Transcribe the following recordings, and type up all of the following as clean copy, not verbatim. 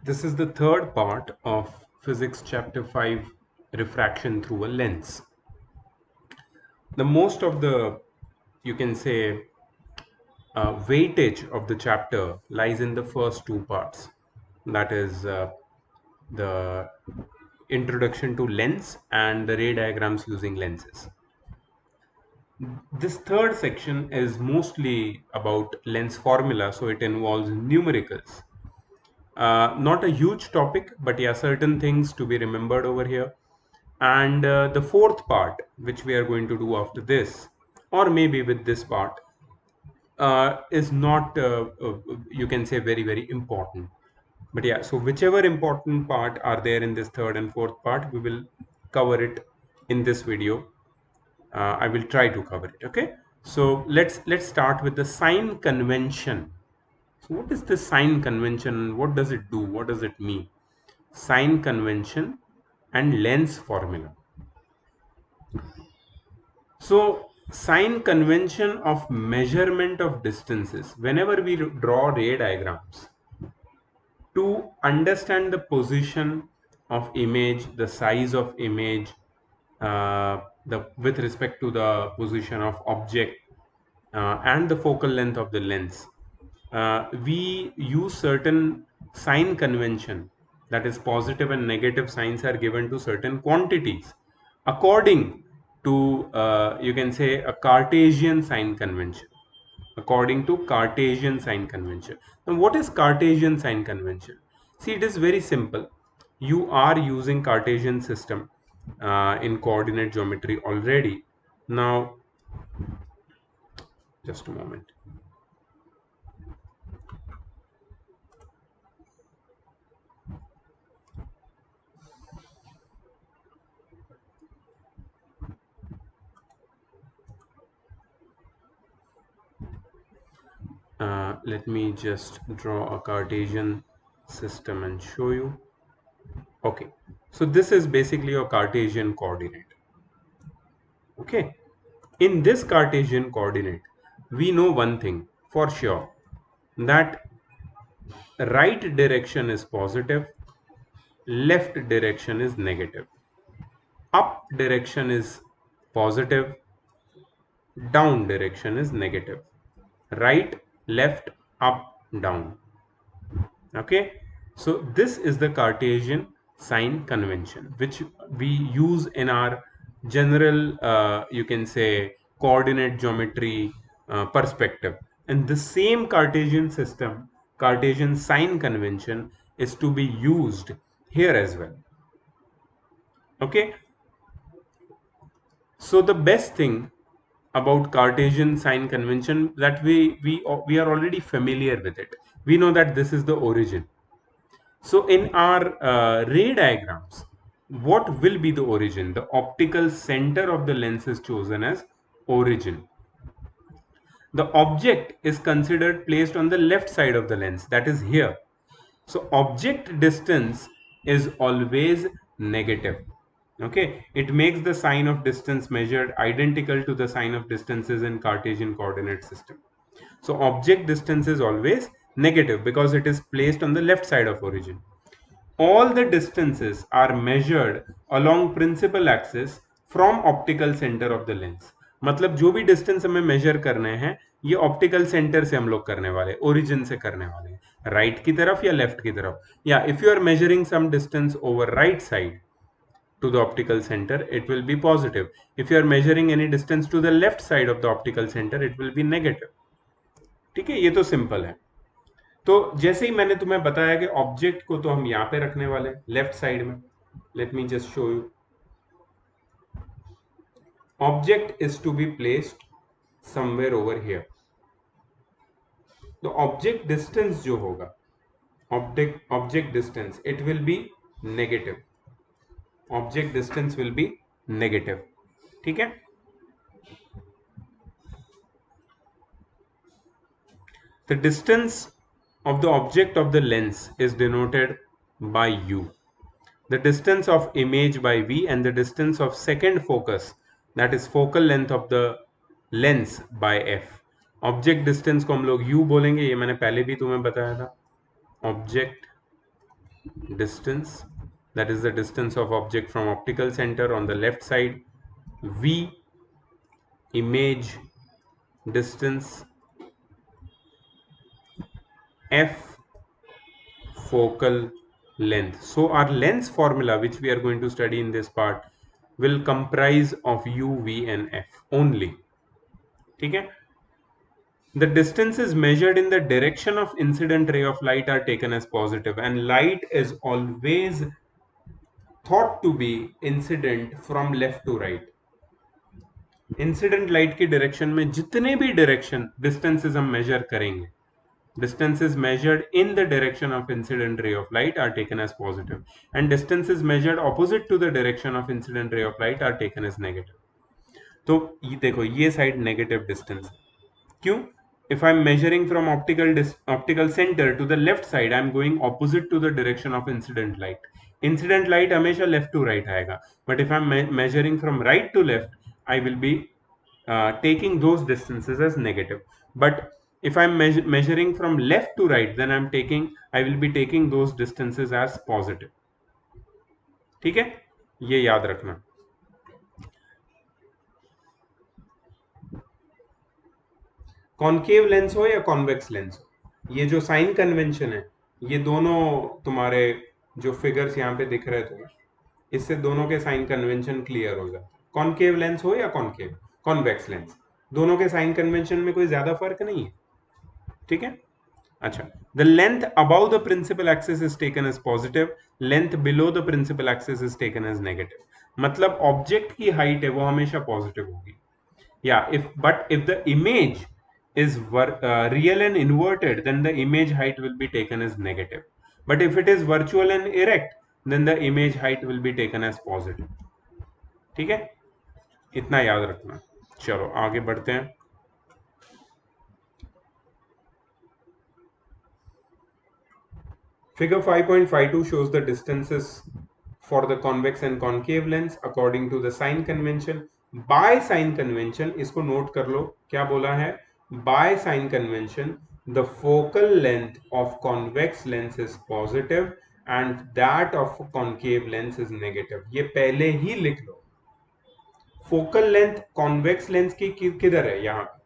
This is the third part of physics chapter 5, refraction through a lens. The most of the, you can say, weightage of the chapter lies in the first two parts. That is the introduction to lens and the ray diagrams using lenses. This third section is mostly about lens formula, so it involves numericals. Not a huge topic, but yeah, certain things to be remembered over here. And the fourth part, which we are going to do after this, or maybe with this part, is not, you can say, very, very important. But yeah, so whichever important part are there in this third and fourth part, we will cover it in this video. I will try to cover it. Okay, so let's start with the sign convention. So what is the sign convention? What does it do? What does it mean? Sign convention and lens formula. So sign convention of measurement of distances. Whenever we draw ray diagrams, to understand the position of image, the size of image, the with respect to the position of object, and the focal length of the lens, we use certain sign convention, that is positive and negative signs are given to certain quantities according to, you can say, a Cartesian sign convention. According to Cartesian sign convention. Now what is Cartesian sign convention? See, it is very simple. You are using Cartesian system in coordinate geometry already. Now just a moment. Let me just draw a Cartesian system and show you. Okay, so this is basically your Cartesian coordinate. Okay, in this Cartesian coordinate, we know one thing for sure, that right direction is positive, left direction is negative, up direction is positive, down direction is negative, right, left, up, down. Okay, so this is the Cartesian sign convention which we use in our general, you can say, coordinate geometry perspective. And the same Cartesian system, Cartesian sign convention, is to be used here as well. Okay, so the best thing about Cartesian sign convention, that we are already familiar with it. We know that this is the origin. So in our ray diagrams, what will be the origin? The optical center of the lens is chosen as origin. The object is considered placed on the left side of the lens, that is here. So object distance is always negative. Okay, it makes the sign of distance measured identical to the sign of distances in Cartesian coordinate system. So object distance is always negative because it is placed on the left side of origin. All the distances are measured along principal axis from optical center of the lens. मतलब जो भी distance हमें major करने हैं, ये optical centre से हम लोग करने वाले, ओरिजिन से करने वाले हैं, राइट की तरफ या लेफ्ट की तरफ. या if you are measuring some distance over right side to the optical center, it will be positive. If you are measuring any distance to the left side of the optical center, it will be negative. ठीक है, ये तो simple है. तो जैसे ही मैंने तुम्हें बताया कि ऑब्जेक्ट को तो हम यहाँ पे रखने वाले लेफ्ट साइड में. Let me just show you. Object is to be placed somewhere over here. तो ऑब्जेक्ट डिस्टेंस जो होगा, object distance, it will be negative. Object distance will be negative. ठीक है. The distance of the object of the lens is denoted by u. The distance of image by v, and the distance of second focus, that is focal length of the lens, by f. Object distance को हम लोग u बोलेंगे, ये मैंने पहले भी तुम्हें बताया था. Object distance, that is the distance of object from optical center on the left side. V, image distance. F, focal length. So our lens formula, which we are going to study in this part, will comprise of U, V and F only. ठीक है? The distances measured in the direction of incident ray of light are taken as positive, and light is always thought to be incident from left to right. Incident light की direction में जितने भी direction distances हम major करेंगे, distances measured in the direction of incident ray of light are taken as positive, and distances measured opposite to the direction of incident ray of light are taken as negative. तो ये देखो, ये side negative distance है. क्यों? if I'm measuring from optical center to the left side, I'm going opposite to the direction of incident light. Incident light हमेशा left to right आएगा, but if I'm measuring from right to left, I will be taking those distances as negative. But if I'm measuring from left to right, then I will be taking those distances as positive. ठीक है, ये याद रखना. Concave lens हो या convex lens हो, ये जो साइन कन्वेंशन है, ये दोनों तुम्हारे जो फिगर्स यहाँ पे दिख रहे थे, इससे दोनों के साइन कन्वेंशन क्लियर हो जाता है. कॉन्केव लेंस हो या कॉन्केव कॉन्वेक्स लेंस, दोनों के साइन कन्वेंशन में कोई ज्यादा फर्क नहीं है. ठीक है. अच्छा, the length above the principal axis is taken as positive, length below the principal axis is taken as negative. मतलब ऑब्जेक्ट की हाइट है वो हमेशा पॉजिटिव होगी. If the image is real and inverted, then the image height will be taken as negative. But if it is virtual and erect, then the image height will be taken as positive. ठीक है, इतना याद रखना. चलो आगे बढ़ते हैं. Figure 5.52 shows the distances for the convex and concave lens according to the sign convention. By sign convention, इसको नोट कर लो, क्या बोला है? By sign convention, the focal length of convex lens is positive and that of concave lens is negative. ये पहले ही लिख लो. फोकल लेंथ कॉन्वेक्स लेंस की किधर है? यहाँ पे.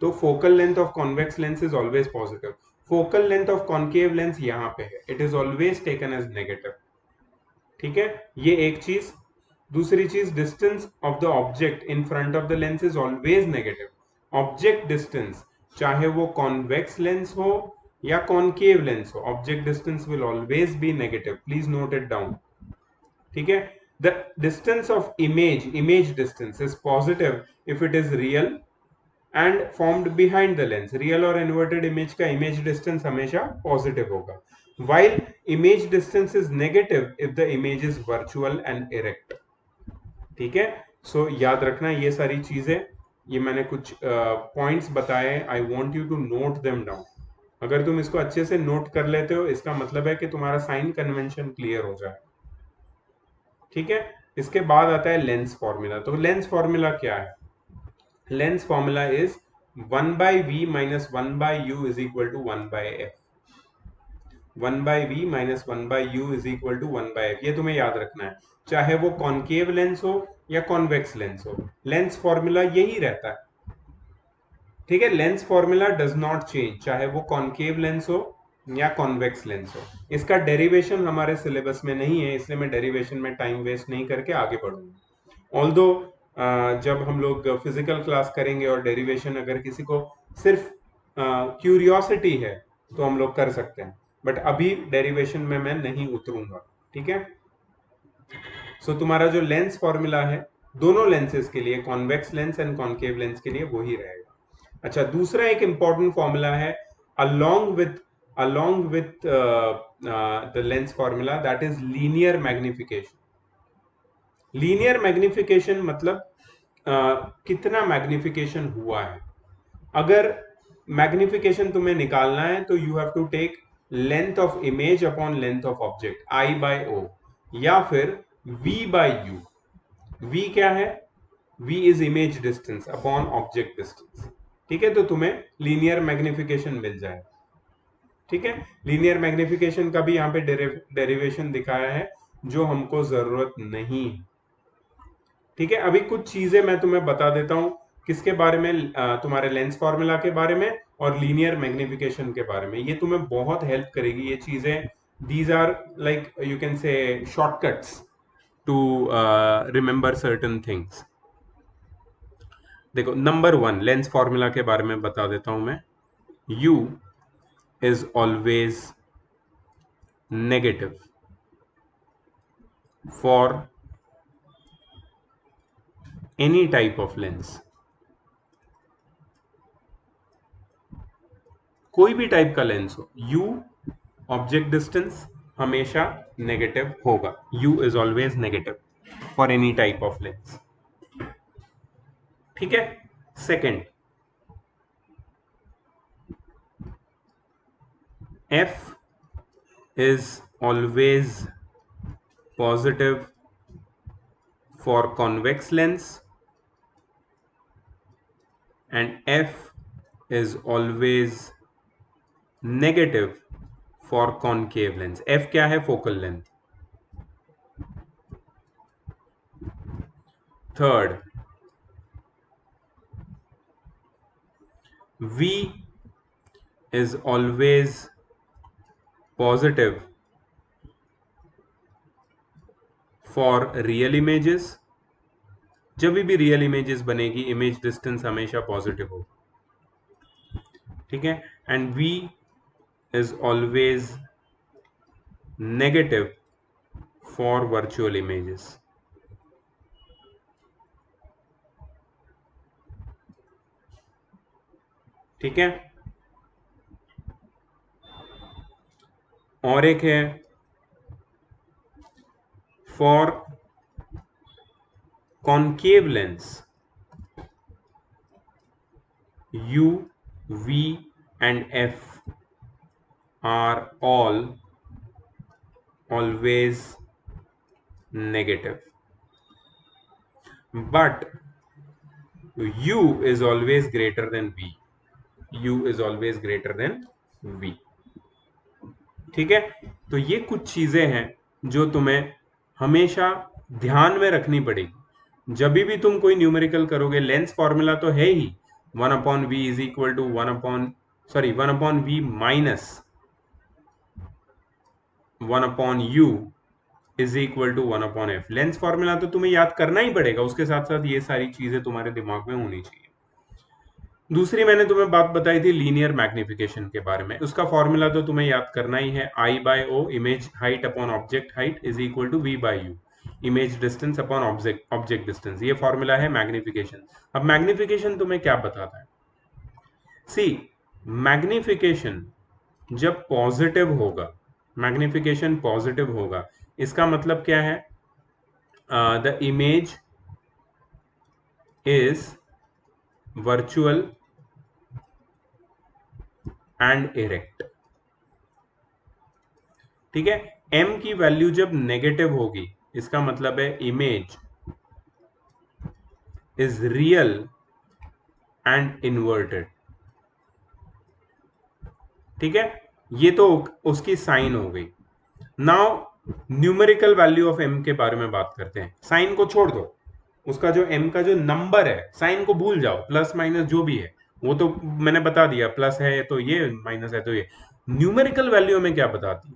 तो focal length of convex lens is always positive. Focal length of concave lens यहाँ पे है, it is always taken as negative. ठीक है, ये एक चीज. दूसरी चीज, distance of the object in front of the lens is always negative. Object distance, चाहे वो कॉन्वेक्स लेंस हो या कॉन्केव लेंस हो, object distance will always be negative. Please note it down. ठीक है. The distance of image distance is positive if it is real and formed behind the lens. Real और inverted image का image distance हमेशा positive होगा, while image distance is negative if the image is virtual and erect. ठीक है. सो याद रखना ये सारी चीजें, ये मैंने कुछ पॉइंट्स बताए. I want you to note them down. अगर तुम इसको अच्छे से नोट कर लेते हो, इसका मतलब है कि तुम्हारा साइन कन्वेंशन क्लियर हो जाए. ठीक है. इसके बाद आता है लेंस फॉर्मूला. तो लेंस फॉर्मूला क्या है? Lens formula is 1 by v minus 1 by u is equal to 1 by f. 1 by v minus 1 by u is equal to 1 by f. ये तुम्हें याद रखना है, चाहे वो कॉन्केव लेंस हो या कॉन्वेक्स लेंस हो, लेंस फॉर्मूला यही रहता है. ठीक है. Lens formula does not change, चाहे वो कॉन्केव लेंस हो या कॉन्वेक्स लेंस हो. इसका डेरिवेशन हमारे सिलेबस में नहीं है, इसलिए मैं डेरिवेशन में टाइम वेस्ट नहीं करके आगे बढ़ूंगा. ऑल्दो जब हम लोग फिजिकल क्लास करेंगे और डेरिवेशन अगर किसी को सिर्फ क्यूरियोसिटी है तो हम लोग कर सकते हैं, बट अभी डेरिवेशन में मैं नहीं उतरूंगा. ठीक है. सो तुम्हारा जो लेंस फॉर्मूला है दोनों लेंसेज के लिए, convex lens and concave lens के लिए, वही रहेगा. अच्छा, दूसरा एक इंपॉर्टेंट फॉर्मूला है along with the lens formula, that is linear magnification. Linear magnification मतलब कितना मैग्निफिकेशन हुआ है. अगर मैग्निफिकेशन तुम्हें निकालना है तो you have to take length of image upon length of object, I by O, या फिर वी बाय यू. वी क्या है? V is image distance upon object distance. ठीक है. तो तुम्हें लीनियर मैग्निफिकेशन मिल जाएगा. ठीक है, लीनियर मैग्निफिकेशन का भी यहाँ पे डेरिवेशन दिखाया है जो हमको जरूरत नहीं है। ठीक है, अभी कुछ चीजें मैं तुम्हें बता देता हूं किसके बारे में, तुम्हारे लेंस फॉर्मूला के बारे में और लीनियर मैग्निफिकेशन के बारे में। ये तुम्हें बहुत हेल्प करेगी ये चीजें। These are like you can say shortcuts to remember certain things. देखो, नंबर वन, लेंस फॉर्मूला के बारे में बता देता हूं मैं। U is always negative for any type of lens। कोई भी टाइप का लेंस हो, U ऑब्जेक्ट डिस्टेंस हमेशा नेगेटिव होगा। U is always negative for any type of lens। ठीक है, second, F is always positive for convex lens and F is always negative for concave lens. F क्या है? Focal length. Third, V is always positive for real images. जब भी real images बनेगी image distance हमेशा positive हो। ठीक है, and V is always negative for virtual images। ठीक है, और एक है for concave lens, U, V and F are all always negative, but U is always greater than V। U is always greater than V। ठीक है, तो ये कुछ चीजें हैं जो तुम्हें हमेशा ध्यान में रखनी पड़ेगी जब भी तुम कोई न्यूमेरिकल करोगे। लेंस फॉर्मूला तो है ही 1/v is equal to 1/v minus 1/u is equal to 1/f। Lens formula तो तुम्हें याद करना ही पड़ेगा, उसके साथ साथ ये सारी चीजें तुम्हारे दिमाग में होनी चाहिए। दूसरी मैंने तुम्हें बात बताई थी लीनियर मैग्निफिकेशन के बारे में। उसका फॉर्मूला तो तुम्हें याद करना ही है, I/O image height upon object height is equal to V/U image distance upon object distance. ये फॉर्मूला है मैग्निफिकेशन। अब मैग्निफिकेशन तुम्हें क्या बताता है? सी, मैग्निफिकेशन जब पॉजिटिव होगा, मैग्निफिकेशन पॉजिटिव होगा, इसका मतलब क्या है? The image is virtual and erect. ठीक है, m की वैल्यू जब नेगेटिव होगी इसका मतलब है image is real and inverted. ठीक है, ये तो उसकी साइन हो गई। Now numerical value of m के बारे में बात करते हैं। साइन को छोड़ दो, उसका जो m का जो नंबर है, साइन को भूल जाओ, प्लस माइनस जो भी है वो तो मैंने बता दिया, प्लस है तो ये, माइनस है तो ये। न्यूमेरिकल वैल्यू में क्या बताती है?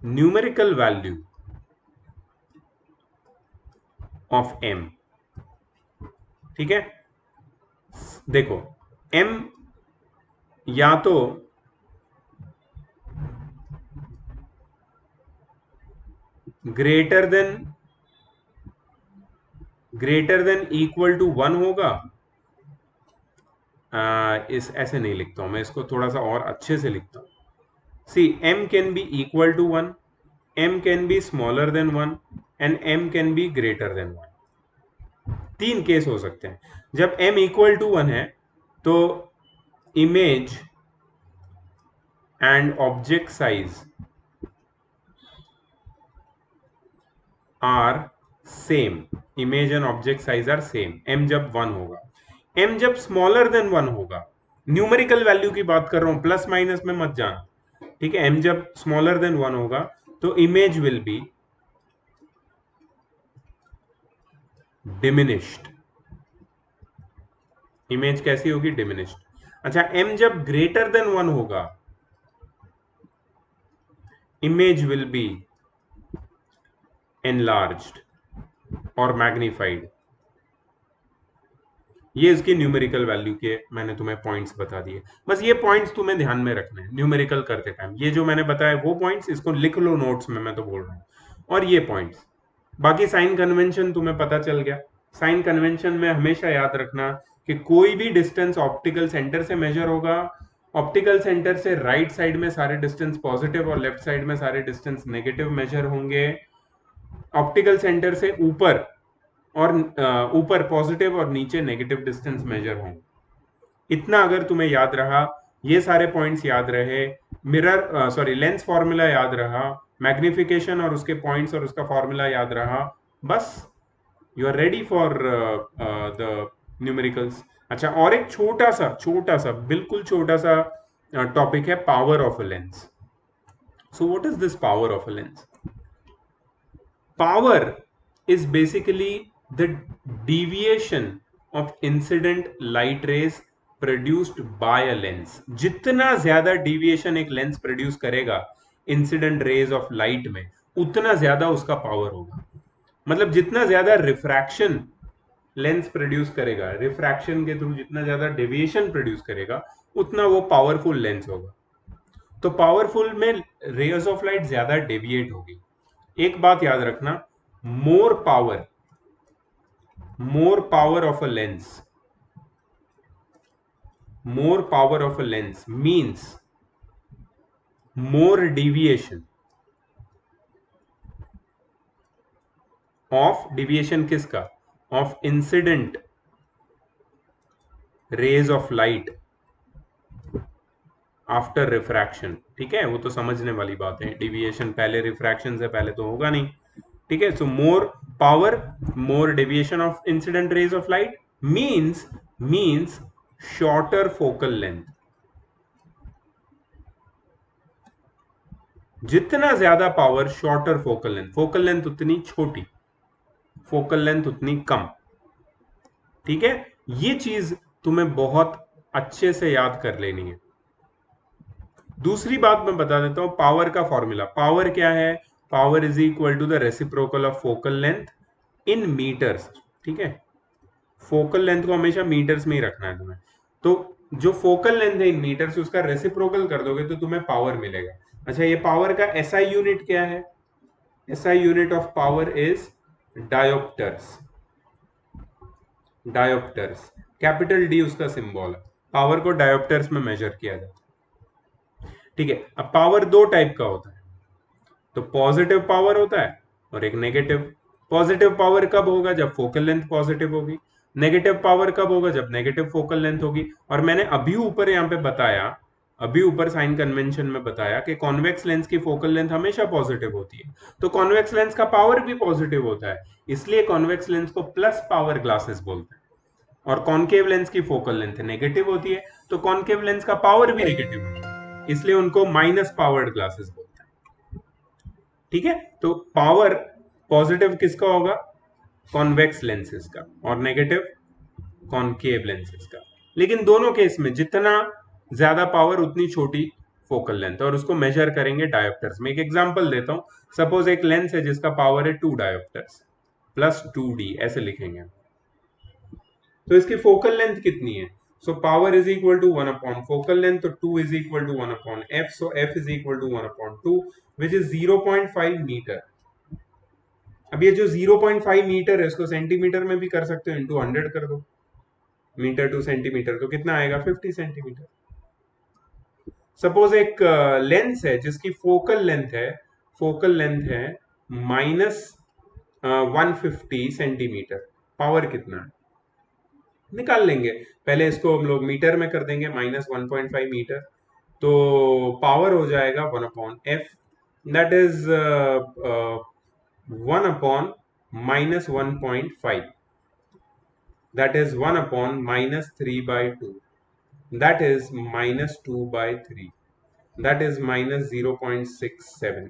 न्यूमेरिकल वैल्यू ऑफ m, ठीक है, देखो m या तो ग्रेटर देन इक्वल टू 1 होगा। इस ऐसे नहीं लिखता हूं मैं इसको, थोड़ा सा और अच्छे से लिखता हूं। See, m can be equal to 1, m can be smaller than 1 and m can be greater than 1। तीन केस हो सकते हैं। जब m इक्वल टू 1 है तो image and object size are same, image and object size are same, m जब 1 होगा। m जब स्मॉलर देन 1 होगा, न्यूमेरिकल वैल्यू की बात कर रहा हूं, प्लस माइनस में मत जाना, ठीक है, m जब स्मॉलर देन 1 होगा तो image will be diminished. Image कैसी होगी? डिमिनिश्ड। अच्छा, m जब ग्रेटर देन 1 होगा, इमेज विल बी enlarged और मैग्नीफाइड। ये इसकी न्यूमेरिकल वैल्यू के मैंने तुम्हें पॉइंट्स बता दिए। बस ये पॉइंट्स तुम्हें ध्यान में रखने हैं न्यूमेरिकल करते टाइम। ये जो मैंने बताया वो पॉइंट्स इसको लिख लो नोट्स में, मैं तो बोल रहा हूँ। और ये पॉइंट्स, बाकी साइन कन्वेंशन तुम्हें पता चल गया। साइन कन्वेंशन में हमेशा याद रखना कि कोई भी डिस्टेंस ऑप्टिकल सेंटर से मेजर होगा, ऑप्टिकल सेंटर से राइट साइड में सारे डिस्टेंस पॉजिटिव और लेफ्ट साइड में सारे डिस्टेंस नेगेटिव मेजर होंगे। ऑप्टिकल सेंटर से ऊपर और ऊपर पॉजिटिव और नीचे नेगेटिव डिस्टेंस मेजर होंगे। इतना अगर तुम्हें याद रहा, ये सारे पॉइंट्स याद रहे, मिरर सॉरी लेंस फॉर्मूला याद रहा, मैग्निफिकेशन और उसके पॉइंट्स और उसका फॉर्मूला याद रहा, बस you are ready for the numericals. अच्छा, और एक छोटा सा बिल्कुल छोटा सा टॉपिक है power of a lens. So what is this power of a lens? Power is basically the deviation of incident light rays produced by a lens. जितना ज्यादा deviation एक लेंस प्रोड्यूस करेगा इंसिडेंट रेज ऑफ लाइट में, उतना ज्यादा उसका power होगा। मतलब जितना ज्यादा रिफ्रैक्शन लेंस प्रोड्यूस करेगा, रिफ्रैक्शन के थ्रू जितना ज्यादा डेविएशन प्रोड्यूस करेगा, उतना वो पावरफुल लेंस होगा। तो पावरफुल में रेज ऑफ लाइट ज्यादा डेविएट होगी। एक बात याद रखना, more power of a lens, more power of a lens means more deviation of, deviation किसका? Of incident rays of light after refraction. ठीक है, वो तो समझने वाली बात है। डिविएशन पहले रिफ्रैक्शन से पहले तो होगा नहीं। ठीक है, so more power, more deviation of incident rays of light means shorter focal length. जितना ज्यादा power, shorter focal length, focal length उतनी छोटी, फोकल लेंथ उतनी कम। ठीक है, ये चीज तुम्हें बहुत अच्छे से याद कर लेनी है। दूसरी बात मैं बता देता हूं, पावर का फॉर्मूला। पावर क्या है? Power is equal to the reciprocal of focal length in metres. ठीक है, फोकल लेंथ को हमेशा मीटर्स में ही रखना है तुम्हें। तो जो फोकल लेंथ है इन मीटर्स, उसका रेसिप्रोकल कर दोगे तो तुम्हें पावर मिलेगा। अच्छा, ये पावर का एसआई यूनिट क्या है? SI unit of power is dioptres. Dioptres, capital D उसका सिंबल है। पावर को डायोप्टर्स में मेजर किया जाता है। ठीक है, अब पावर दो टाइप का होता है। तो पॉजिटिव पावर होता है और एक नेगेटिव। पॉजिटिव पावर कब होगा? जब फोकल लेंथ पॉजिटिव होगी। नेगेटिव पावर कब होगा? जब नेगेटिव फोकल लेंथ होगी। और मैंने अभी ऊपर यहाँ पे बताया, अभी ऊपर साइन कन्वेंशन में बताया कि कॉन्वेक्स लेंस की फोकल लेंथ हमेशा पॉजिटिव होती है। तो कॉन्वेक्स लेंस का पावर भी पॉजिटिव होता है, इसलिए कॉन्वेक्स लेंस को प्लस पावर ग्लासेस बोलते हैं। और कॉनकेव लेंस की फोकल लेंथ नेगेटिव होती है, तो कॉनकेव लेंस का पावर भी नेगेटिव होता है, इसलिए उनको माइनस पावर्ड ग्लासेस बोलते हैं। ठीक है, तो पावर पॉजिटिव किसका होगा? कॉन्वेक्स लेंसेज का, और नेगेटिव कॉनकेव लेंसेज का। लेकिन दोनों केस में जितना ज्यादा पावर उतनी छोटी फोकल लेंथ, और उसको मेजर करेंगे डायोप्टर्स में। एक एग्जांपल देता हूं, सपोज एक लेंस है जिसका पावर है 2 डायोप्टर्स प्लस 2d, ऐसे लिखेंगे। तो इसकी फोकल लेंथ कितनी है? So power is equal to 1 upon focal length, तो 2 is equal to 1 upon F, so F is equal to 1 upon 2 which is 0.5 metre. अब ये जो 0.5 मीटर है, इसको सेंटीमीटर में भी कर सकते हो, इंटू 100 कर दो, मीटर टू सेंटीमीटर, तो कितना आएगा? 50 सेंटीमीटर। सपोज एक लेंस है जिसकी फोकल लेंथ है माइनस 150 सेंटीमीटर, पावर कितना है निकाल लेंगे। पहले इसको हम लोग मीटर में कर देंगे, माइनस 1.5 मीटर, तो पावर हो जाएगा 1 upon F, that is 1 upon minus 1.5, that is 1 upon minus 3 by 2, that is minus 2 by 3. That is -0.67,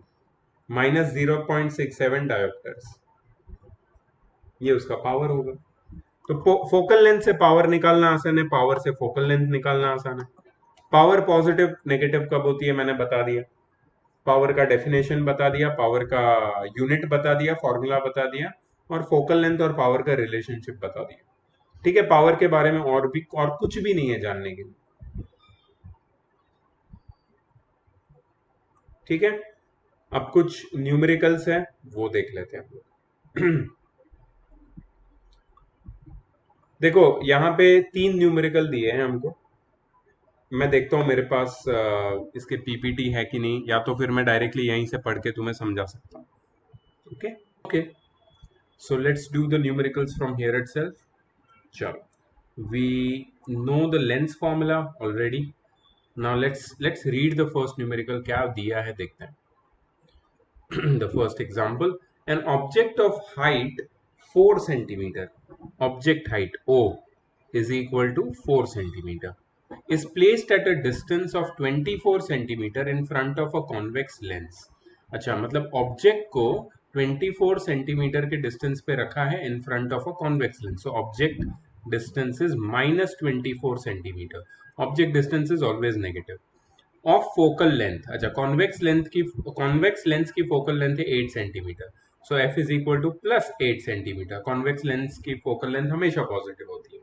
-0.67 dioptres, ये उसका पावर होगा। तो फोकल लेंथ से पावर निकालना आसान है, पावर से फोकल लेंथ निकालना आसान है। पावर पॉजिटिव नेगेटिव कब होती है मैंने बता दिया, पावर का डेफिनेशन बता दिया, पावर का यूनिट बता दिया, फॉर्मूला बता दिया, और फोकल लेंथ और पावर का रिलेशनशिप बता दिया। ठीक है, पावर के बारे में और भी और कुछ भी नहीं है जानने के लिए। ठीक है, अब कुछ न्यूमेरिकल्स है वो देख लेते हैं हम लोग। देखो यहाँ पे 3 न्यूमेरिकल दिए हैं हमको। मैं देखता हूँ मेरे पास इसके पीपीटी है कि नहीं, या तो फिर मैं डायरेक्टली यहीं से पढ़ के तुम्हें समझा सकता हूँ। Okay okay, so let's do the numericals from here itself. चलो, we know the length formula already. Now let's read the first numerical, क्या दिया है देखते हैं। The first example, an object of height 4 centimeter, object height O is equal to 4 centimeter, is placed at a distance of 24 centimeter in front of a convex lens. अच्छा, मतलब object को 24 centimetre के distance पे रखा है in front of a convex lens. So object distance is -24 centimetre, object distance is always negative, of focal length. अच्छा, convex lens की focal length है 8 centimetre, so F is equal to +8 centimetre. Convex lens की focal length हमेशा positive होती है।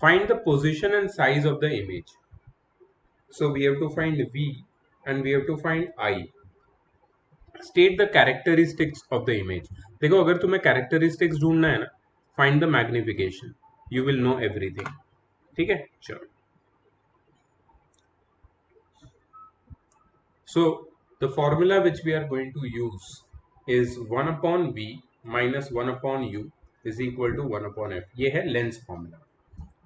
Find the position and size of the image. So we have to find v and we have to find i। State the characteristics of the image. देखो, अगर तुम्हें characteristics ढूंढना है ना, find the magnification, you will know everything. ठीक है, चलो। So the formula which we are going to use is 1 upon v minus 1 upon u is equal to 1 upon f. ये है लेंस फॉर्मूला।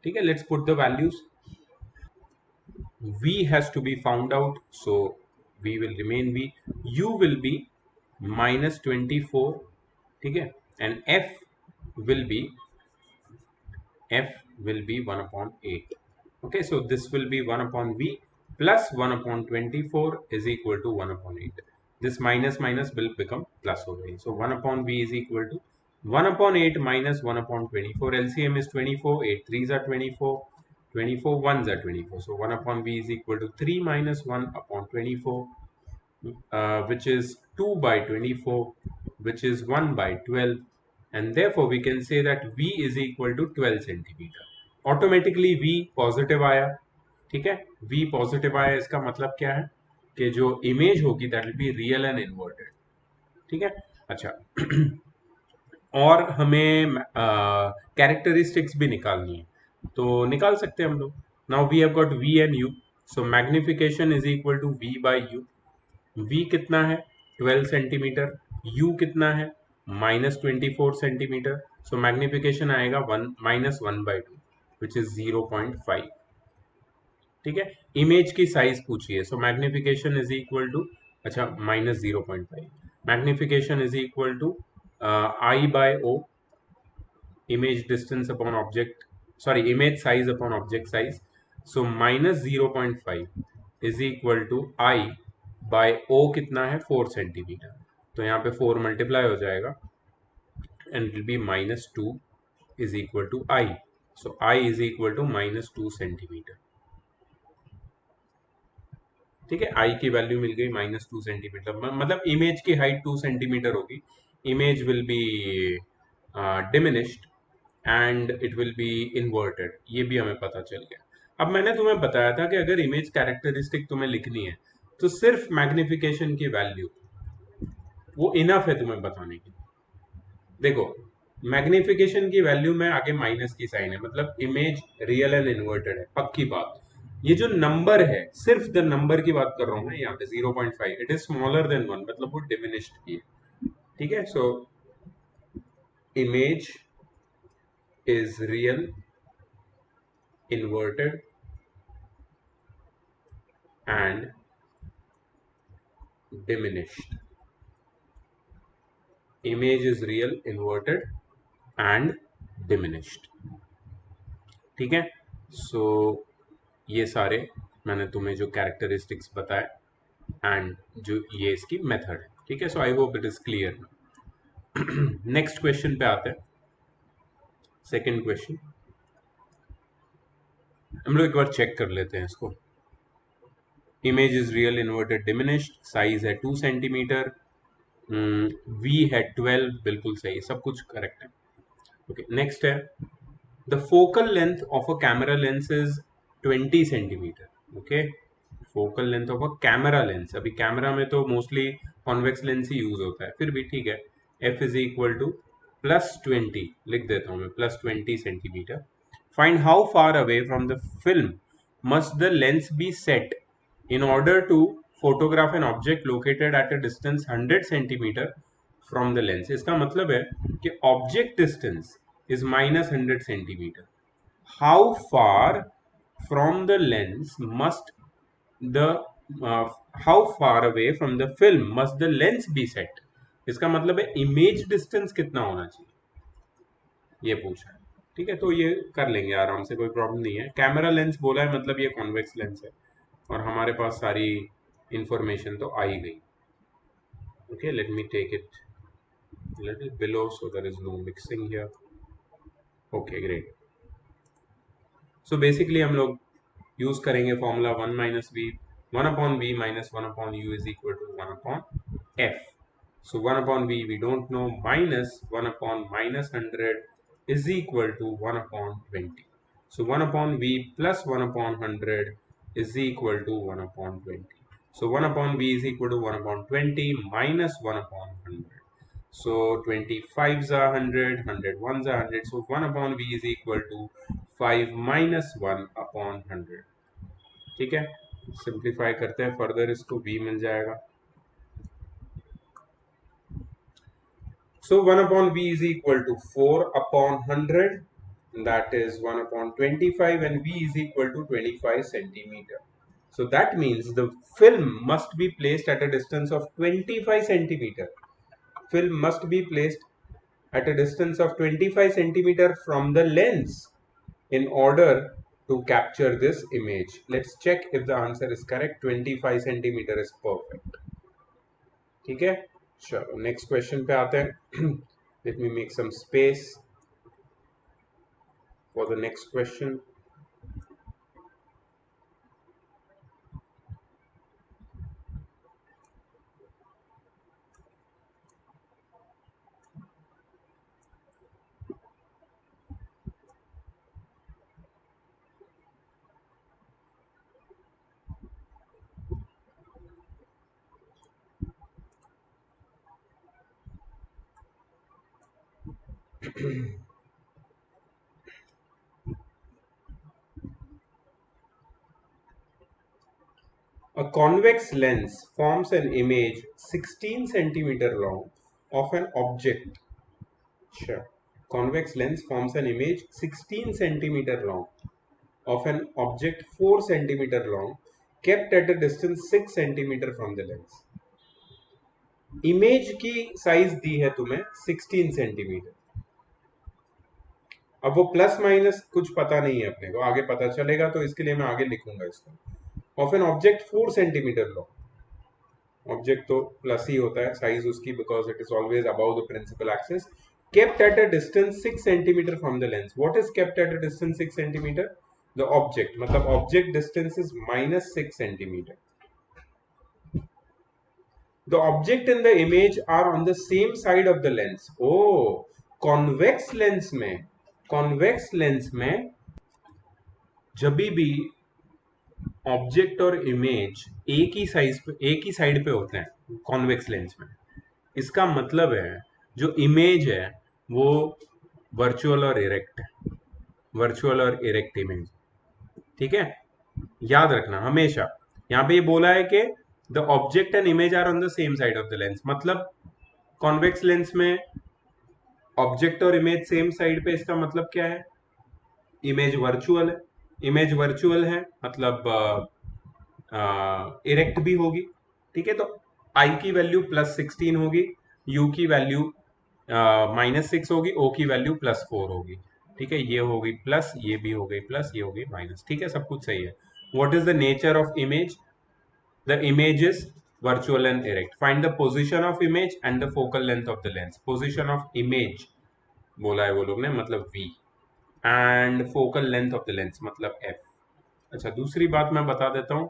ठीक है, let's put the values. V has to be found out, so v will remain v, u will be -24, ठीक है, and f will be 1 upon 8. Okay, so this will be 1 upon v plus 1 upon 24 is equal to 1 upon 8. This minus minus will become plus over here. So 1 upon v is equal to 1 upon 8 minus 1 upon 24. LCM is 24, 8 3s are 24, 24 1s are 24. So 1 upon v is equal to 3 minus 1 upon 24, which is 2 by 24, which is 1 by 12, and therefore we can say that v is equal to 12 centimeter. Automatically v positive आया। ठीक है, v positive आया, इसका मतलब क्या है कि जो इमेज होगी that will be real and inverted. ठीक है, अच्छा। और हमें कैरेक्टरिस्टिक्स भी निकालनी है, तो निकाल सकते हैं हम लोग। Now we have got v and u, so magnification is equal to v by u। v कितना है 12 सेंटीमीटर, u कितना है -24 सेंटीमीटर, सो मैग्निफिकेशन आएगा 1 -1/2 विच इज 0.5। ठीक है, इमेज की साइज पूछिए, so magnification is equal to, अच्छा, -0.5, magnification is equal to I by O, image distance upon object, sorry, image size upon object size. So -0.5 is equal to I by O, कितना है 4 centimetre, तो यहाँ पे 4 multiply हो जाएगा and will be -2 is equal to I. So I is equal to -2 centimetre. ठीक है, आई की वैल्यू मिल गई -2 सेंटीमीटर, मतलब इमेज की हाइट 2 सेंटीमीटर होगी, image will be diminished and it will B inverted, ये भी हमें पता चल गया। अब मैंने तुम्हें बताया था कि अगर इमेज कैरेक्टरिस्टिक तुम्हें लिखनी है तो सिर्फ मैग्निफिकेशन की वैल्यू वो इनफ है तुम्हें बताने की। देखो, मैग्निफिकेशन की वैल्यू में आगे माइनस की साइन है, मतलब इमेज रियल एंड इन्वर्टेड है, पक्की बात। ये जो नंबर है, सिर्फ द नंबर की बात कर रहा हूं मैं यहाँ पे, 0.5, इट इज स्मॉलर देन 1, मतलब वो डिमिनिश्ड की है। ठीक है, so image is real, inverted and diminished. Image is real, inverted and diminished. ठीक है, सो ये सारे मैंने तुम्हें जो कैरेक्टरिस्टिक्स बताए एंड जो ये इसकी मेथड है, ठीक है। So I hope it is clear. Next question पे आते हैं। सेकंड क्वेश्चन हम लोग एक बार चेक कर लेते हैं इसको। Image is real inverted diminished, size है 2 सेंटीमीटर, वी है 12, बिल्कुल सही, सब कुछ करेक्ट है। ओके, नेक्स्ट है the focal length of a camera lens is 20 centimetre. Okay, focal length of a camera lens, अभी कैमरा में तो मोस्टली कॉन्वेक्स लेंस ही यूज होता है, फिर भी ठीक है। एफ इज इक्वल टू +20, लिख देता हूं मैं, +20 centimetre. Find how far away from the film must the lens be set in order to photograph an object located at a distance 100 centimeter from the lens। इसका मतलब है कि object distance is -100 centimeter। How far from the lens must the uh, how far away from the film must the lens be set। इसका मतलब है image distance कितना होना चाहिए, ये पूछा है। ठीक है, तो ये कर लेंगे आराम से, कोई प्रॉब्लम नहीं है। कैमरा लेंस बोला है मतलब ये कॉन्वेक्स लेंस है, और हमारे पास सारी इंफॉर्मेशन तो आ ही गई। Okay, let me take it little below so there is no mixing here। Okay, great. So basically हम लोग यूज करेंगे formula 1 - v, 1/v - 1/u is equal to 1/f। So 1/v we don't know, minus 1/-100 is equal to 1/20। So 1/v plus 1/100 is equal to 1/20। So 1/v is equal to 1/20 minus 1/100। So 25s are 100, 100 ones are 100, so 1/v is equal to 5 minus 1/100। ठीक है, simplify करते हैं further, इसको v मिल जाएगा। So 1/v is equal to 4/100, that is 1/25, and v is equal to 25 centimeter। So that means the film must be placed at a distance of 25 centimeter। Film must be placed at a distance of 25 centimeter from the lens in order to capture this image। Let's check if the answer is correct। 25 centimeter is perfect। ठीक है, चलो next question पे आते हैं। Let me make some space for the next question. A convex lens forms an image 16 centimeter long of an object। Sure. Convex lens forms an image 16 centimeter long of an object 4 centimeter long kept at a distance 6 centimeter from the lens। Image की size दी है तुम्हें 16 centimetre. अब वो plus minus कुछ पता नहीं है अपने को, आगे पता चलेगा, तो इसके लिए मैं आगे लिखूंगा इसको। Of an object 4 centimetre long, object तो प्लस ही होता है साइज उसकी, because it is always above the principal axis, kept at a distance 6 centimeter from the lens। what is kept at a distance 6 centimeter? the object, मतलब object distance is -6 centimeter। the object and the image are on the same side of the lens। oh, convex lens में, convex lens में जब भी object और image एक ही size पे, एक ही side पे होते हैं कॉन्वेक्स लेंस में, इसका मतलब है जो इमेज है वो वर्चुअल और इरेक्ट है, वर्चुअल और इरेक्ट इमेज। ठीक है, याद रखना हमेशा। यहाँ पे ये बोला है कि the object and image are on the same side of the lens, मतलब कॉन्वेक्स लेंस में ऑब्जेक्ट और इमेज सेम साइड पे, इसका मतलब क्या है? इमेज वर्चुअल है, इमेज वर्चुअल है मतलब इरेक्ट भी होगी। ठीक है, तो आई की वैल्यू +16 होगी, यू की वैल्यू -6 होगी, ओ की वैल्यू +4 होगी। ठीक है, ये होगी प्लस, ये भी हो गई प्लस, ये हो गई माइनस। ठीक है, सब कुछ सही है। What is the nature of image? The image is virtual and erect. Find the position of image and the focal length of the lens. Position of image बोला है वो लोग ने, मतलब v, and focal length of the lens मतलब f. अच्छा, दूसरी बात मैं बता देता हूँ.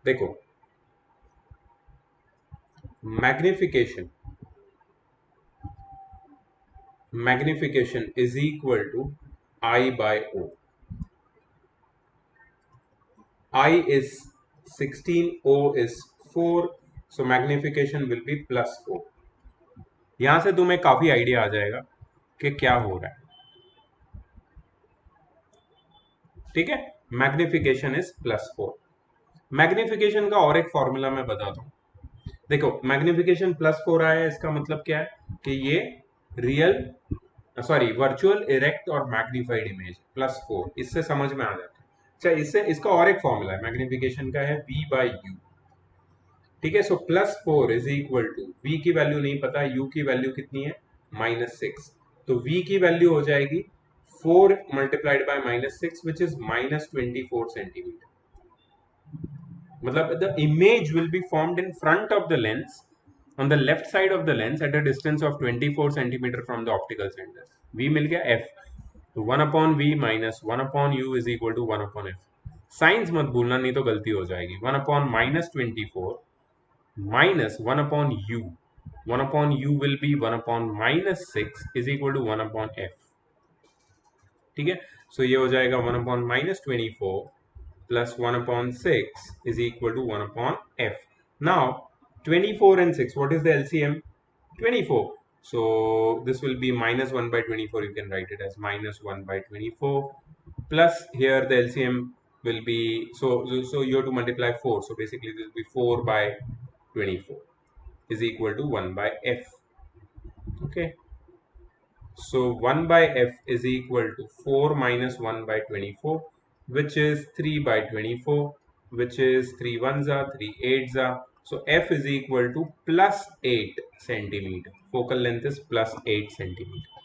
देखो, magnification is equal to I by O. I is 16, O is 4, so magnification will be plus O. यहां से तुम्हें काफी आइडिया आ जाएगा कि क्या हो रहा है. ठीक है, मैग्निफिकेशन इज +4. मैग्निफिकेशन का और एक फॉर्मूला मैं बताता हूँ. देखो, मैग्निफिकेशन +4 आया है, इसका मतलब क्या है कि ये रियल, सॉरी, वर्चुअल, इरेक्ट और मैग्निफाइड इमेज +4, इससे समझ में आ जाता है. अच्छा, इससे इसका और एक फॉर्मूला है मैग्निफिकेशन का, है v by u. ठीक है, सो +4 इज इक्वल टू, v की वैल्यू नहीं पता, u की वैल्यू कितनी है, -6. तो v की वैल्यू हो जाएगी 4 multiplied by -6 which is -24 centimetre. मतलब the image will be formed in front of the lens, on the left side of the lens at a distance of 24 centimeter from the optical center. V मिल गया f, तो 1 upon v minus 1 upon u is equal to 1 upon f. Science मत भूलना नहीं तो गलती हो जाएगी. 1 upon -24 minus 1 upon u. 1 upon u will be 1 upon -6 is equal to 1 upon f. ठीक है, सो ये हो जाएगा 1 upon -24 plus 1 upon 6 is equal to 1 upon f. Now 24 and 6, what is the LCM? 24. So this will be -1 by 24. You can write it as -1 by 24 plus here the LCM will be, so you have to multiply 4. So basically this will be 4 by 24 is equal to 1 by f. Okay. So 1 by f is equal to 4 minus 1 by 24, which is 3 by 24, which is 3 ones are 3 eights are. So f is equal to +8 centimeter. Focal length is +8 centimeter.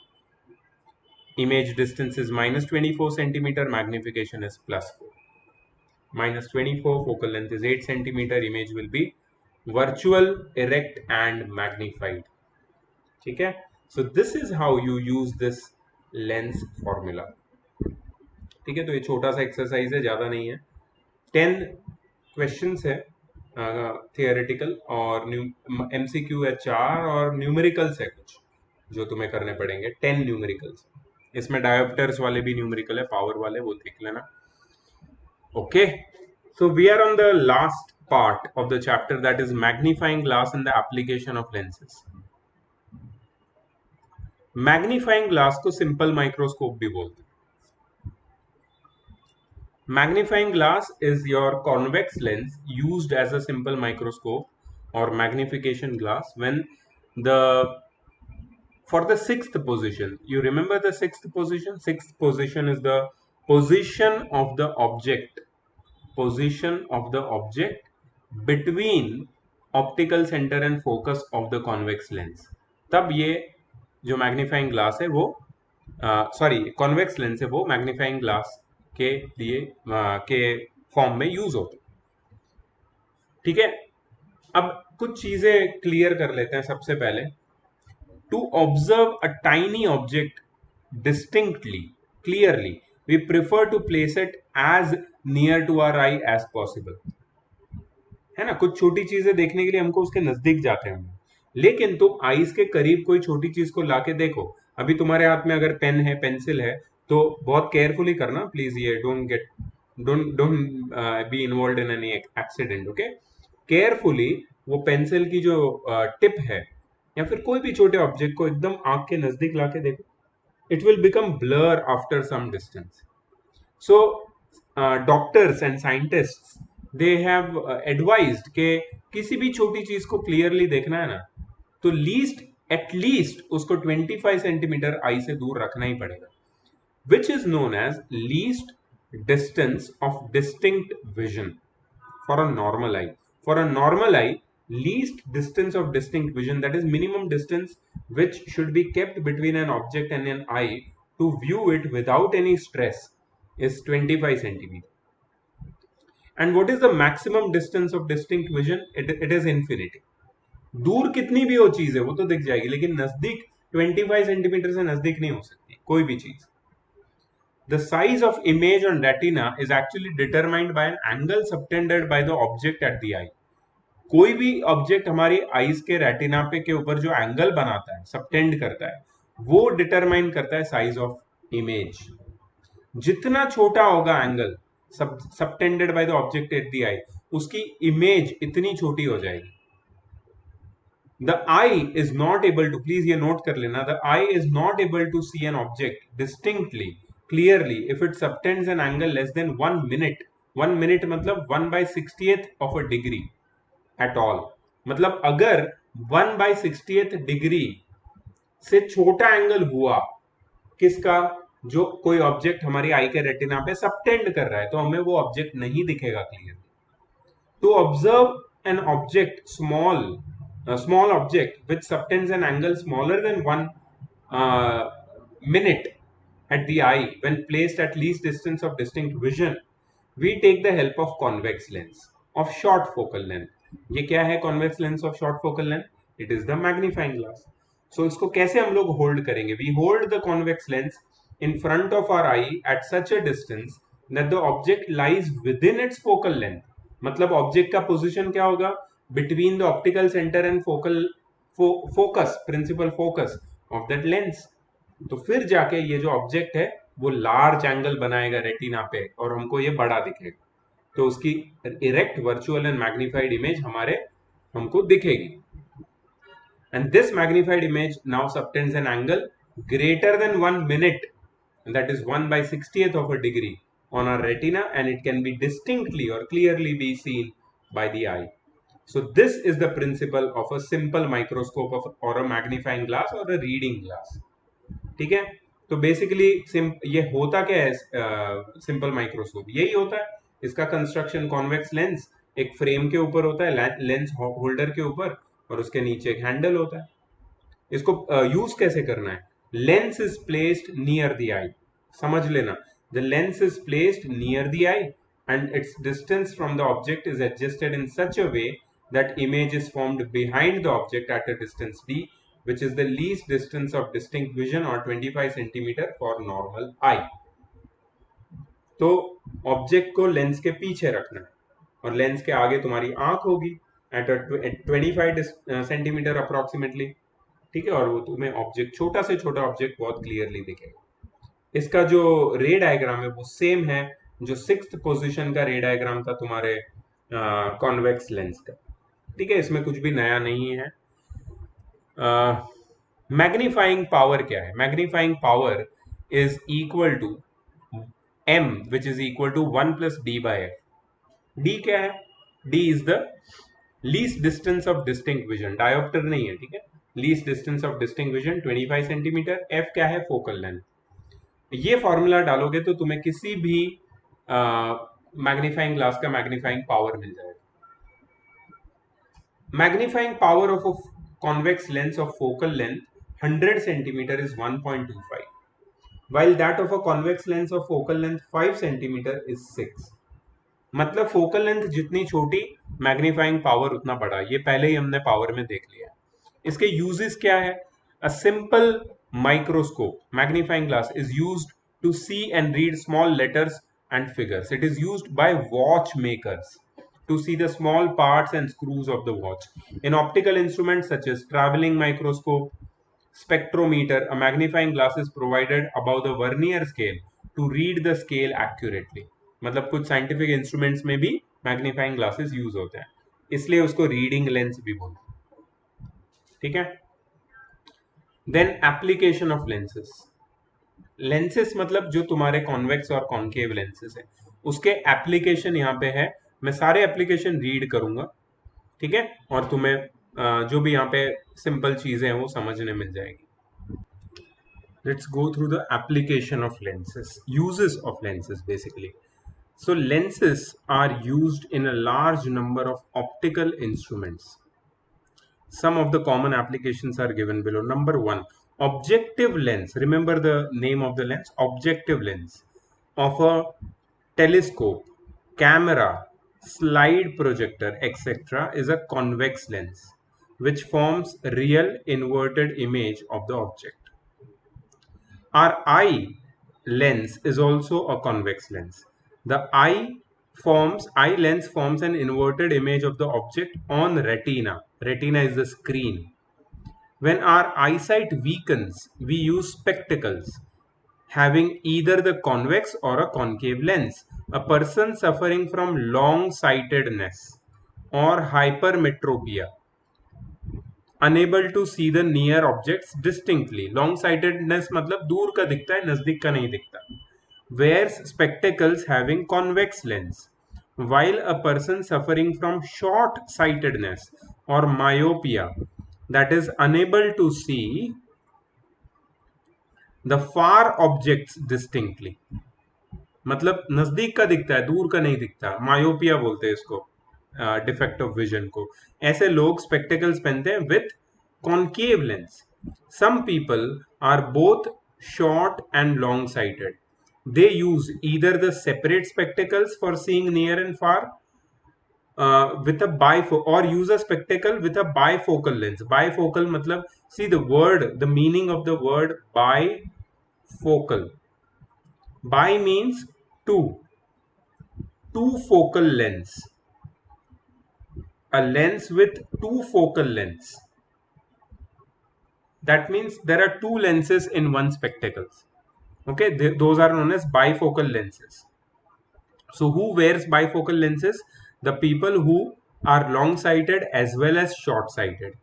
Image distance is -24 centimeter. Magnification is +4. -24, focal length is 8 centimeter. Image will be virtual, erect and magnified. ठीक है, so this is how you use this lens formula. ठीक है, तो ये छोटा सा exercise है, ज्यादा नहीं है. 10 क्वेश्चंस है थियोरेटिकल, और MCQ है 4, और न्यूमेरिकल्स है कुछ जो तुम्हें करने पड़ेंगे. 10 न्यूमेरिकल्स. इसमें डायोप्टर्स वाले भी न्यूमेरिकल है, पावर वाले, वो देख लेना. Okay, so we are on the last part of the chapter, that is magnifying glass and the application of lenses. Magnifying glass को सिंपल माइक्रोस्कोप भी बोलते हैं. Magnifying glass is your convex lens used as a simple microscope or magnification glass when the, for the sixth position, you remember the sixth position? Sixth position is the position of the object, position of the object between optical center and focus of the convex lens. तब ये जो magnifying glass है वो, sorry, convex lens है वो magnifying glass के लिए के फॉर्म में यूज होता है. ठीक है, अब कुछ चीजें क्लियर कर लेते हैं. सबसे पहले, to observe a tiny object distinctly, clearly, we prefer to place it as near to our eye as possible. है ना, कुछ छोटी चीजें देखने के लिए हमको उसके नजदीक जाते हैं, लेकिन तुम आईज के करीब कोई छोटी चीज को लाके देखो. अभी तुम्हारे हाथ में अगर पेन है, पेंसिल है, तो बहुत केयरफुली करना प्लीज. ये don't be involve in any accident. Okay, carefully वो पेंसिल की जो टिप है या फिर कोई भी छोटे ऑब्जेक्ट को एकदम आंख के नजदीक लाके देखो. It will become blur after some distance. So doctors and scientists, they have advised के किसी भी छोटी चीज को क्लियरली देखना है ना, तो एटलीस्ट उसको 25 सेंटीमीटर आई से दूर रखना ही पड़ेगा, which is known as least distance of distinct vision for a normal eye. For a normal eye, least distance of distinct vision, that is minimum distance which should be kept between an object and an eye to view it without any stress, is 25 centimeter. And what is the maximum distance of distinct vision? It is infinity. दूर कितनी भी हो चीज है वो तो दिख जाएगी, लेकिन नजदीक 25 सेंटीमीटर से नजदीक नहीं हो सकती कोई भी चीज. The size of image on retina is actually determined by an angle subtended by the object at the eye. कोई भी ऑब्जेक्ट हमारी आईज के रेटिना पे के ऊपर जो एंगल बनाता है, सबटेंड करता है, वो डिटरमाइन करता है साइज ऑफ इमेज. जितना छोटा होगा angle subtended by the object at the eye, उसकी इमेज इतनी छोटी हो जाएगी. The eye is not able to, please ये नोट कर लेना, the eye is not able to see an object distinctly clearly if it subtends an angle less than 1 minute. 1 minute मतलब 1/60th of a degree at all. मतलब अगर 1/60th degree से छोटा angle हुआ किसका, जो कोई ऑब्जेक्ट हमारी आई के रेटिना पे सबटेंड कर रहा है, तो हमें वो ऑब्जेक्ट नहीं दिखेगा clearly. To observe an object small object which subtends an angle smaller than 1 minute at the eye when placed at least distance of distinct vision, we take the help of convex lens of short focal length. ये क्या है convex lens of short focal length? It is the magnifying glass. So इसको कैसे हम लोग hold करेंगे? We hold the convex lens in front of our eye at such a distance that the object lies within its focal length. मतलब object का position क्या होगा? Between the optical center and focus, principal focus of that lens. तो फिर जाके ये जो object है वो लार्ज एंगल बनाएगा रेटिना पे और हमको ये बड़ा दिखेगा, तो उसकी erect virtual and magnified image हमको दिखेगी. And this magnified image now subtends an angle greater than 1 minute, and that is 1/60th of a degree on our retina, and it can be distinctly or clearly be seen by the eye. So this is the principle of a simple microscope or a magnifying glass or a reading glass. ठीक है, तो basically ये होता क्या है simple microscope? यही होता है. इसका कंस्ट्रक्शन कॉन्वेक्स लेंस एक फ्रेम के ऊपर होता है, लेंस होल्डर के ऊपर, और उसके नीचे एक हैंडल होता है. इसको यूज कैसे करना है? Lens is placed near the eye. समझ लेना, the lens is placed near the eye and its distance from the object is adjusted in such a way that image is formed behind the object at a distance d, which is the least distance of distinct vision or 25 centimeter for normal eye. तो object को lens के पीछे रखना है और lens के आगे तुम्हारी आंख होगी एट 25 सेंटीमीटर अप्रोक्सीमेटली. ठीक है, और वो तुम्हें ऑब्जेक्ट, छोटा से छोटा ऑब्जेक्ट बहुत क्लियरली दिखेगा. इसका जो रे डायग्राम है वो सेम है जो 6th पोजीशन का रे डायग्राम था तुम्हारे कॉन्वेक्स लेंस का. ठीक है, इसमें कुछ भी नया नहीं है. मैग्नीफाइंग पावर क्या है? Magnifying power is equal to m, which is equal to 1 + d/f. d क्या है? d is the least distance of distinct vision, dioptre नहीं है. ठीक है, least distance of distinct vision 25 centimetre. f क्या है? Focal length. ये फॉर्मूला डालोगे तो तुम्हें किसी भी मैग्नीफाइंग ग्लास का मैग्नीफाइंग पावर मिल जाएगा. Magnifying power of a convex lens of focal length 100 centimetre is 1.25, while that of a convex lens of focal length 5 centimeter is 6. मतलब फोकल लेंथ जितनी छोटी, मैग्नीफाइंग पावर उतना बड़ा. ये पहले ही हमने पावर में देख लिया. इसके यूजेस क्या है? A simple microscope, magnifying glass, is used to see and read small letters and figures. It is used by watchmakers to see the small parts and screws of the watch. In optical instruments such as traveling microscope, spectrometer, a magnifying glass is provided above the vernier scale to read the scale accurately. मतलब कुछ scientific instruments में भी magnifying glasses use होते हैं, इसलिए उसको reading lens भी बोलते हैं. ठीक है. Then application of lenses. Lenses मतलब जो तुम्हारे कॉन्वेक्स और कॉन्केव लेंसेस है, उसके एप्लीकेशन यहाँ पे है. मैं सारे एप्लीकेशन रीड करूंगा. ठीक है, और तुम्हें जो भी यहाँ पे सिंपल चीजें हैं वो समझने मिल जाएगी. Let's go through the application of lenses, uses of lenses basically. So lenses are used in a large number of optical instruments. Some of the common applications are given below. Number 1, objective lens. Remember the name of the lens, objective lens. of a telescope, camera, slide projector, etc. is a convex lens which forms real inverted image of the object. Our eye lens is also a convex lens. The eye lens forms an inverted image of the object on retina. Retina is the screen. When our eyesight weakens, we use spectacles having either the convex or a concave lens. A person suffering from long sightedness or hypermetropia, unable to see the near objects distinctly. Long sightedness मतलब दूर का दिखता है, नजदीक का नहीं दिखता. Wears spectacles having convex lens, while a person suffering from short sightedness or myopia, that is unable to see the far objects distinctly, मतलब नजदीक का दिखता है, दूर का नहीं दिखता, मायोपिया बोलते हैं इसको, डिफेक्ट ऑफ विजन को. ऐसे लोग स्पेक्टिकल्स पहनते हैं with concave lens. Some people are both short and long sighted. They use either the separate spectacles for seeing near and far with a bifocal, or use a spectacle with a bifocal lens. Bifocal matlab, see the word, the meaning of the word bifocal. Bi means two focal lens, a lens with two focal lengths. That means there are two lenses in one spectacles. Okay, those are known as bifocal lenses. So who wears bifocal lenses? The people who are long sighted as well as short sighted.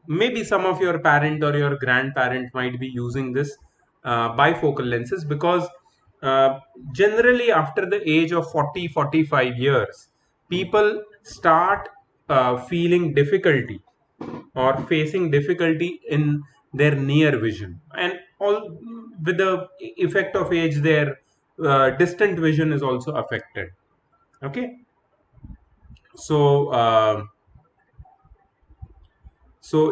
Maybe some of your parent or your grandparent might be using this bifocal lenses, because uh, generally after the age of 40-45 years, people start feeling difficulty or facing difficulty in their near vision, and all with the effect of age, their distant vision is also affected. Okay, so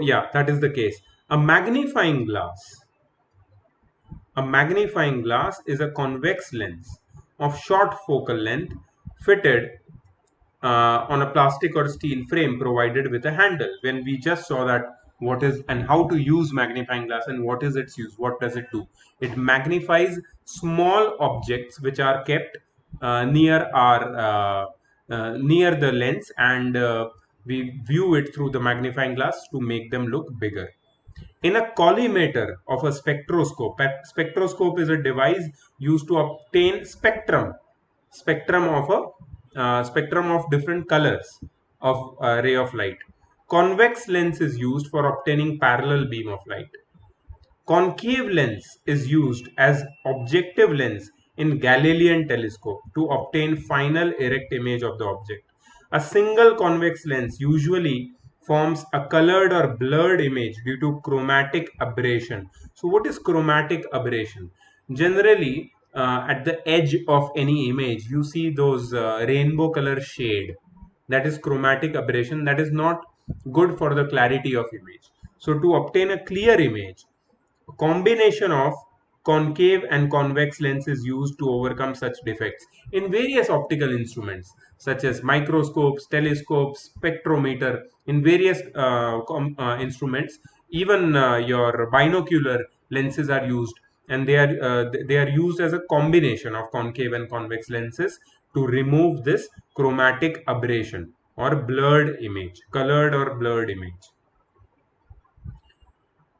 yeah, that is the case. A magnifying glass is a convex lens of short focal length fitted on a plastic or steel frame provided with a handle. When we just saw that what is and how to use magnifying glass and what is its use, what does it do? It magnifies small objects which are kept near the lens, and we view it through the magnifying glass to make them look bigger. In a collimator of a spectroscope is a device used to obtain spectrum of different colors of a ray of light. Convex lens is used for obtaining parallel beam of light. Concave lens is used as objective lens in Galilean telescope to obtain final erect image of the object. A single convex lens usually forms a colored or blurred image due to chromatic aberration. So what is chromatic aberration? Generally, at the edge of any image, you see those rainbow color shade. That is chromatic aberration. That is not good for the clarity of image. So to obtain a clear image, a combination of concave and convex lens is used to overcome such defects in various optical instruments such as microscopes, telescopes, spectrometer, in various instruments. Even your binocular lenses are used, and they are used as a combination of concave and convex lenses to remove this chromatic aberration or blurred image, colored or blurred image.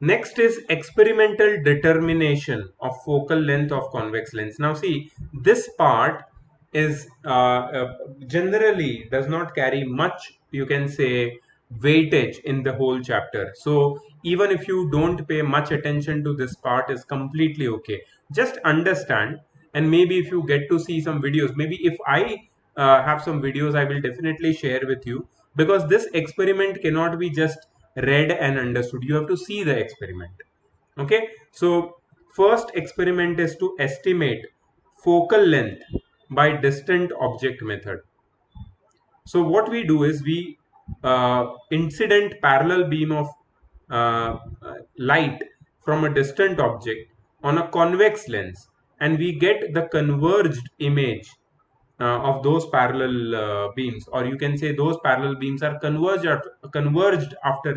Next is experimental determination of focal length of convex lens. Now see, this part is generally does not carry much, you can say, weightage in the whole chapter. So even if you don't pay much attention to this part, is completely okay. Just understand, and maybe if you get to see some videos, maybe if I have some videos, I will definitely share with you, because this experiment cannot be just read and understood. You have to see the experiment. Okay, so first experiment is to estimate focal length by distant object method. So what we do is we incident parallel beam of light from a distant object on a convex lens and we get the converged image of those parallel beams, or you can say those parallel beams are converged after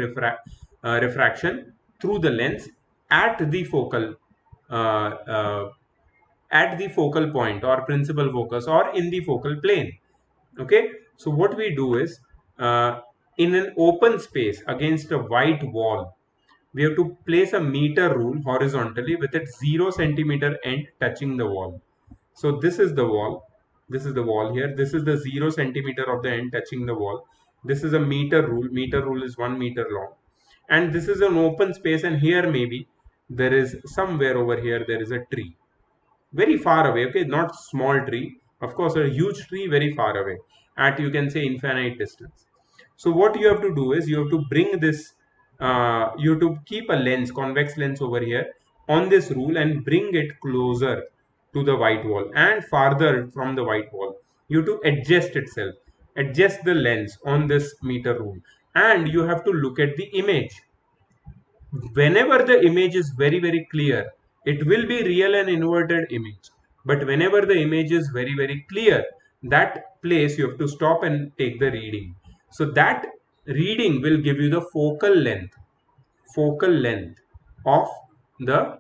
refraction through the lens at the focal uh, uh, point or principal focus or in the focal plane. Okay, so what we do is, in an open space against a white wall, we have to place a meter rule horizontally with its 0 centimeter end touching the wall. So this is the wall. This is the wall here. This is the 0 centimeter of the end touching the wall. This is a meter rule. Meter rule is 1 meter long. And this is an open space, and here maybe there is somewhere over here there is a tree. Very far away, okay, not small tree, of course, a huge tree very far away at, you can say, infinite distance. So what you have to do is you have to bring this, you have to keep a lens, convex lens over here on this rule and bring it closer to the white wall and farther from the white wall. You have to adjust the lens on this meter rule, and you have to look at the image. Whenever the image is very clear, it will be real and inverted image. But whenever the image is very clear, that place you have to stop and take the reading. So that reading will give you the focal length of the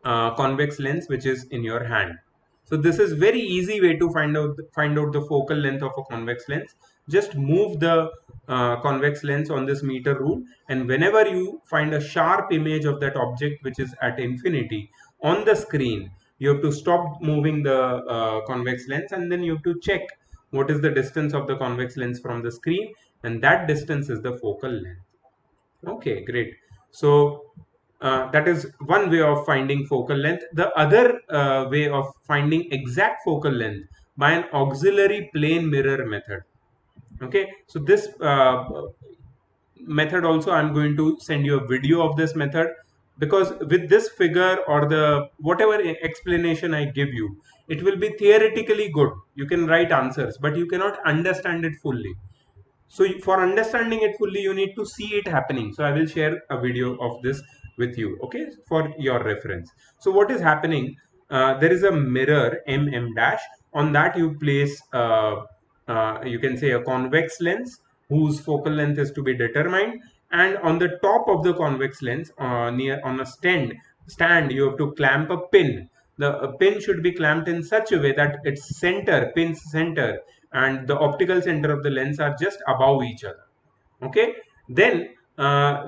convex lens which is in your hand. So this is very easy way to find out the focal length of a convex lens. Just move the convex lens on this meter rule, and whenever you find a sharp image of that object which is at infinity on the screen, you have to stop moving the convex lens, and then you have to check what is the distance of the convex lens from the screen, and that distance is the focal length. Okay, great. So that is one way of finding focal length. The other way of finding exact focal length by an auxiliary plane mirror method. Okay, so this method also, I'm going to send you a video of this method, because with this figure or the whatever explanation I give you, it will be theoretically good. You can write answers, but you cannot understand it fully. So for understanding it fully, you need to see it happening. So I will share a video of this with you, okay, for your reference. So what is happening, there is a mirror mm dash. On that you place you can say a convex lens whose focal length is to be determined, and on the top of the convex lens, near on a stand, you have to clamp a pin. The pin should be clamped in such a way that its pin's center and the optical center of the lens are just above each other. Okay, then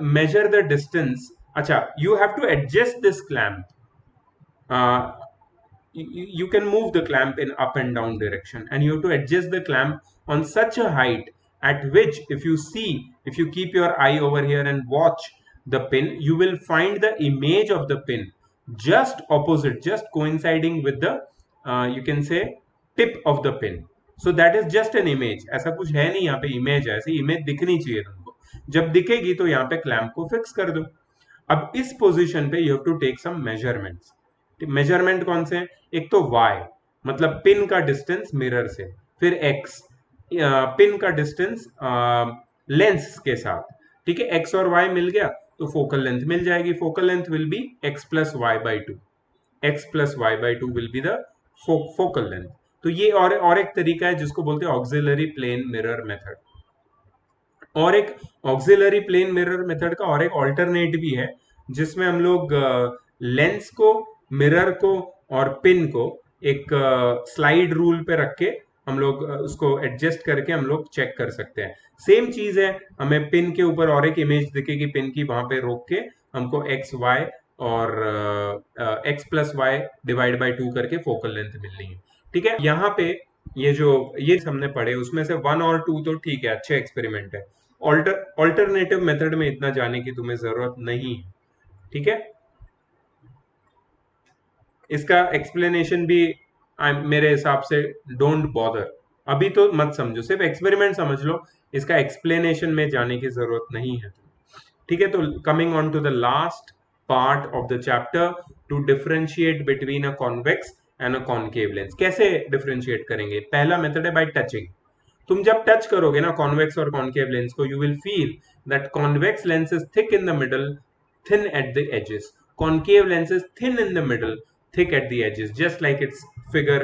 measure the distance. Acha, you have to adjust this clamp. uh, you can move the clamp in up and down direction, and you have to adjust the clamp on such a height at which, if you keep your eye over here and watch the pin, you will find the image of the pin just opposite, just coinciding with the you can say tip of the pin. So that is just an image. ऐसा कुछ है नहीं, यहाँ पे image है, ऐसी image दिखनी चाहिए तुमको. जब दिखेगी तो यहाँ पे क्लैंप को फिक्स कर दो. अब इस पोजीशन पे you have to take some measurements. Measurement कौन से हैं? एक तो y, मतलब पिन का डिस्टेंस मिरर से, फिर x, पिन का डिस्टेंस लेंस के साथ. ठीक है, x और y मिल गया तो फोकल लेंथ मिल जाएगी. Focal length will be x plus Y by two. x plus Y by two will be the focal length. तो ये और एक तरीका है जिसको बोलते हैं ऑक्सिलरी प्लेन मिरर मेथड. और एक ऑक्सिलरी प्लेन मिरर मेथड का और एक ऑल्टरनेट भी है, जिसमें हम लोग लेंस को, मिरर को और पिन को एक स्लाइड रूल पे रख के हम लोग उसको एडजस्ट करके हम लोग चेक कर सकते हैं. सेम चीज है, हमें पिन के ऊपर और एक इमेज दिखेगी पिन की, वहां पे रोक के हमको एक्स वाई और X plus Y divide by two करके फोकल लेंथ मिलनी है. ठीक है, यहाँ पे ये हमने पढ़े उसमें से 1 और 2 तो ठीक है, अच्छे एक्सपेरिमेंट है. ऑल्टरनेटिव मेथड में इतना जाने की तुम्हें जरूरत नहीं है. ठीक है, इसका एक्सप्लेनेशन भी मेरे हिसाब से डोंट बॉदर, अभी तो मत समझो, सिर्फ एक्सपेरिमेंट समझ लो, इसका एक्सप्लेनेशन में जाने की जरूरत नहीं है. ठीक है, तो coming on to the last part of the chapter, to differentiate between a convex and a concave lens. कैसे डिफरेंशिएट करेंगे? पहला मेथड है बाय टचिंग. तुम जब टच करोगे ना कॉन्वेक्स और कॉनकेव लेंस को, you will feel that convex lens is thick in the middle, thin at the edges. Concave lens is thin in the middle, thick at the edges, just like its figure,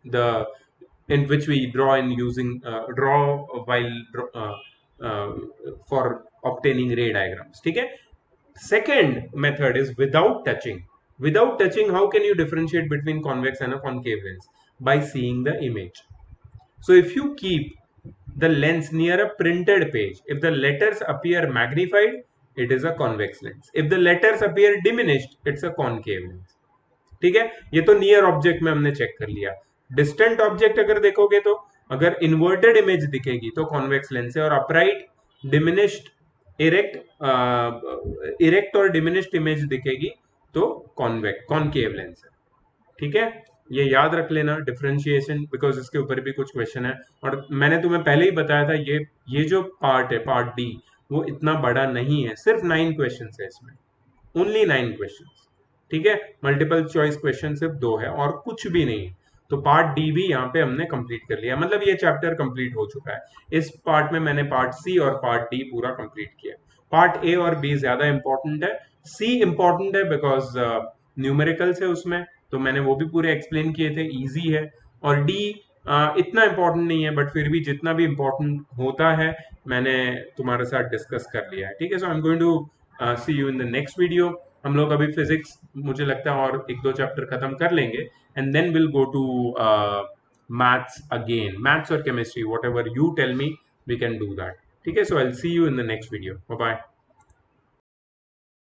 the in which we draw in using draw while uh, for obtaining ray diagrams. ठीक है. Second method is without touching. Without touching, how can you differentiate between convex and a concave lens? By seeing the image. So if you keep the lens near a printed page, if the letters appear magnified, it is a convex lens. If the letters appear diminished, it's a concave lens. ठीक है. ये तो near object में हमने check कर लिया. Distant object अगर देखोगे तो अगर इन्वर्टेड इमेज दिखेगी तो कॉन्वेक्स लेंस है, और अपराइट डिमिनिश्ड इरेक्ट और डिमिनिश्ड इमेज दिखेगी तो कॉनकेव लेंस है. ठीक है. ये याद रख लेना डिफरेंशिएशन, बिकॉज इसके ऊपर भी कुछ क्वेश्चन है. और मैंने तुम्हें पहले ही बताया था ये जो पार्ट है, पार्ट डी, वो इतना बड़ा नहीं है. सिर्फ 9 क्वेश्चन है इसमें, ओनली 9 क्वेश्चन. ठीक है. मल्टीपल चॉइस क्वेश्चन सिर्फ 2 है और कुछ भी नहीं. तो पार्ट डी भी यहाँ पे हमने कंप्लीट कर लिया, मतलब ये चैप्टर कंप्लीट हो चुका है. इस पार्ट में मैंने पार्ट सी और पार्ट डी पूरा कंप्लीट किया. पार्ट ए और बी ज्यादा इंपॉर्टेंट है. सी इंपॉर्टेंट है बिकॉज न्यूमेरिकल्स है उसमें, तो मैंने वो भी पूरे एक्सप्लेन किए थे, इजी है. और डी इतना इंपॉर्टेंट नहीं है, बट फिर भी जितना भी इंपॉर्टेंट होता है मैंने तुम्हारे साथ डिस्कस कर लिया है. ठीक है. So I am going to see you in the next video. हम लोग अभी फिजिक्स मुझे लगता है और 1-2 चैप्टर खत्म कर लेंगे, and then will go to maths again. Maths और chemistry, whatever you tell me, we can do that. ठीक है. So I will see you in the next video. Bye bye.